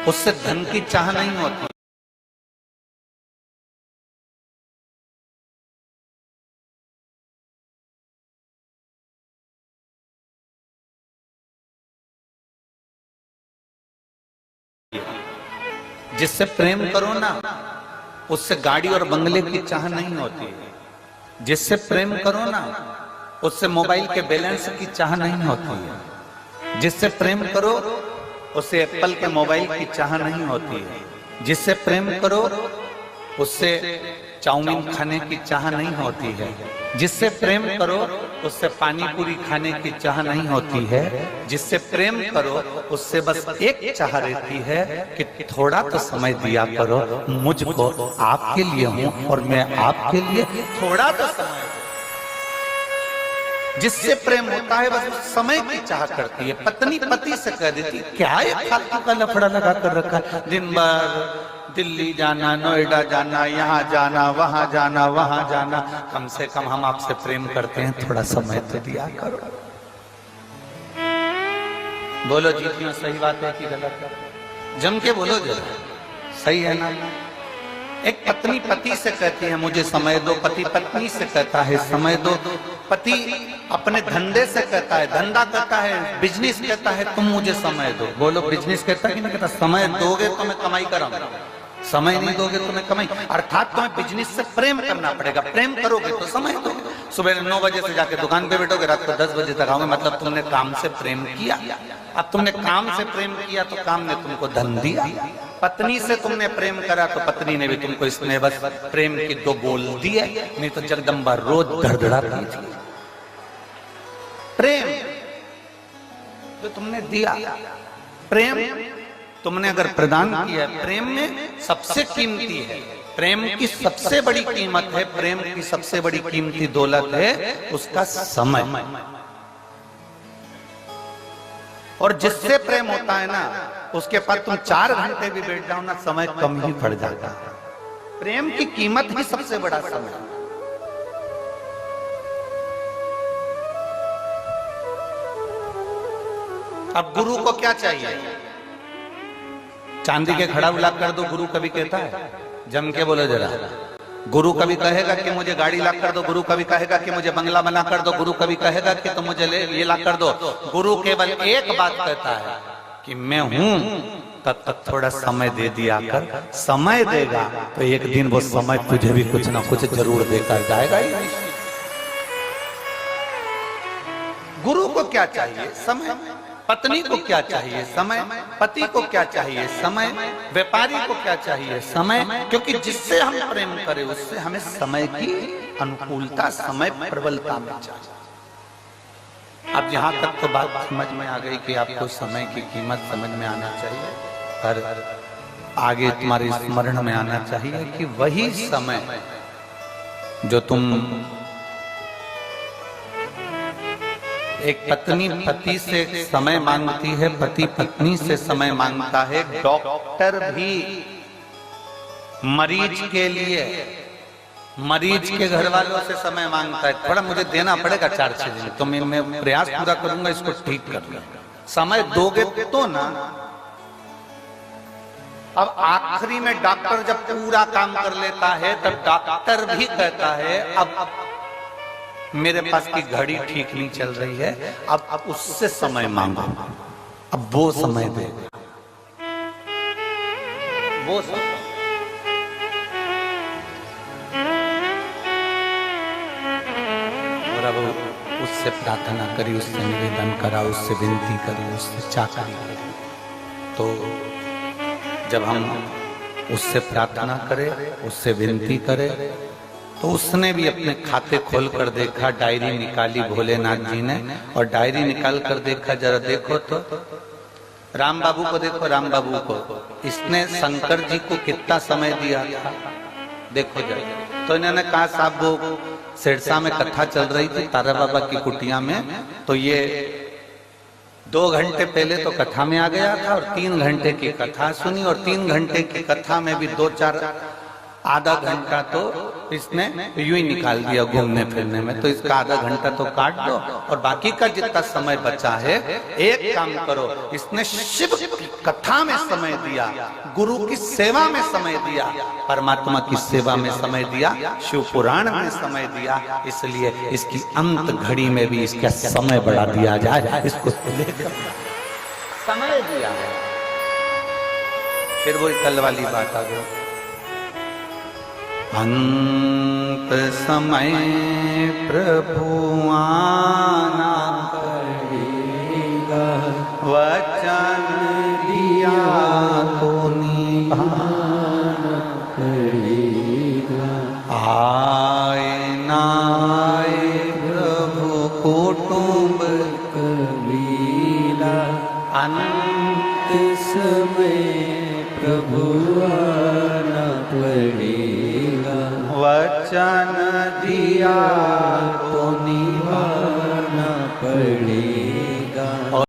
उससे धन की चाह नहीं होती। जिससे प्रेम करो ना, उससे गाड़ी और बंगले की चाह नहीं होती। जिससे प्रेम करो ना, उससे मोबाइल के बैलेंस की चाह नहीं होती है। जिससे प्रेम करो, उससे एप्पल के मोबाइल की चाह नहीं होती है। जिससे प्रेम करो, उससे चाउमीन खाने की चाह नहीं होती है। जिससे प्रेम करो, उससे पानी पूरी खाने की चाह नहीं होती है। जिससे प्रेम करो, उससे बस एक चाह रहती है कि थोड़ा तो समय दिया करो मुझको, आपके लिए हूं और मैं आपके लिए, थोड़ा तो समय। जिससे प्रेम होता है बस समय की चाह करती है। पत्नी पति से कह देती क्या है फालतू का लफड़ा लगा कर रखा है, दिन भर दिल्ली जाना, नोएडा जाना, यहाँ जाना, वहां जाना, वहां जाना। कम से कम हम आपसे प्रेम करते हैं, थोड़ा समय तो दिया करो। बोलो जी, क्यों सही बात है कि गलत है? जम के बोलो जरा, सही है ना? एक पत्नी पति से कहती है मुझे समय दो, पति पत्नी से कहता है समय दो, पति अपने धंधे से कहता है, धंधा कहता है, बिजनेस कहता है तुम मुझे समय दो। बोलो बिजनेस कहता है कि नहीं कहता? समय दोगे तो मैं कमाई कराऊंगा, समय नहीं दोगे तो मैं कमाई। अर्थात तुम्हें बिजनेस से प्रेम करना पड़ेगा। प्रेम करोगे तो समय दोगे। सुबह 9 बजे से जाके दुकान पे बैठोगे, रात को 10 बजे तक आओगे, मतलब तुमने काम से प्रेम किया। अब तुमने काम से प्रेम किया तो काम ने तुमको धन दिया। पत्नी से तुमने प्रेम करा तो पत्नी ने भी तुमको इसमें बस प्रेम की 2 बोल दिए, नहीं तो जगदम्बा रोज धड़धड़ाती थी। प्रेम जो तुमने दिया, प्रेम तुमने अगर प्रदान किया, प्रेम में सबसे कीमती है, प्रेम की सबसे बड़ी कीमत है, प्रेम की सबसे बड़ी कीमती दौलत है उसका समय। और जिससे प्रेम होता है ना, उसके पास तुम 4 घंटे भी बैठ जाओ ना, समय कम ही पड़ जाता है। प्रेम की कीमत ही सबसे बड़ा समय। अब गुरु को क्या चाहिए? चांदी के घड़ा ला कर दो, गुरु कभी कहता है? जम के बोलो जरा। गुरु कभी कहेगा कि मुझे गाड़ी ला कर दो, गुरु कभी कहेगा कि मुझे बंगला बना कर दो, गुरु कभी कहेगा कि तुम मुझे ये ला कर दो। गुरु केवल एक बात कहता है कि मैं हूं, तब तक थोड़ा समय दे दिया कर। समय देगा तो एक दिन वो समय तुझे भी कुछ ना कुछ जरूर देकर जाएगा ही। गुरु को क्या चाहिए? समय। पत्नी को क्या चाहिए? समय। पति को क्या चाहिए? समय। व्यापारी को क्या चाहिए? समय। क्योंकि जिससे हम प्रेम करें उससे हमें समय की अनुकूलता, समय प्रबलता में चाहिए। अब यहाँ तक तो बात समझ में आ गई कि आपको समय की कीमत समझ में आना चाहिए, पर आगे तुम्हारे स्मरण में आना चाहिए कि वही समय जो तुम, एक पत्नी पति से समय मांगती है, पति पत्नी से समय मांगता है, डॉक्टर भी मरीज के लिए, मरीज के घर वालों से समय मांगता है। थोड़ा मुझे देना पड़ेगा 4-6 दिन, तो मैं प्रयास पूरा करूंगा इसको ठीक करने। समय दोगे तो ना। अब आखिरी में डॉक्टर जब पूरा काम कर लेता है तब डॉक्टर भी कहता है अब मेरे पास की घड़ी ठीक नहीं चल रही है, अब उससे समय मांगो, अब वो समय दे, वो समय। और अब उससे प्रार्थना करी, उससे निवेदन करा, उससे विनती करी, उससे चाकरी करी। तो जब हम उससे प्रार्थना करें, उससे विनती करें, तो उसने भी अपने खाते खोल कर देखा, डायरी निकाली भोलेनाथ जी ने, और डायरी निकाल कर देखा, जरा देखो तो राम बाबू को देखो, राम बाबू को इसने शंकर जी को कितना समय दिया था, देखो जरा। तो इन्होंने कहा साहब वो सिरसा में कथा चल रही थी तारा बाबा की कुटिया में, तो ये 2 घंटे पहले तो कथा में आ गया था और 3 घंटे की कथा सुनी, और 3 घंटे की कथा में भी 2-4 आधा घंटा तो इसने यूं ही निकाल दिया घूमने फिरने में, तो इसका आधा घंटा तो काट दो और बाकी का जितना समय बचा है एक काम करो, इसने शिव की कथा में समय दिया, गुरु की सेवा में समय दिया, परमात्मा की सेवा में समय दिया, शिव पुराण में समय दिया, इसलिए इसकी अंत घड़ी में भी इसका समय बढ़ा दिया जाए, इसको लेकर समय दिया है। फिर वही कल वाली बात आ गई, अंत समय प्रभु आना पड़ेगा, वचन दिया तो निभाना पड़ेगा, आए ना आए प्रभु कुटुंब कबीला, अंत समय प्रभु आना पड़ेगा, वचन दिया तो निभाना पड़ेगा।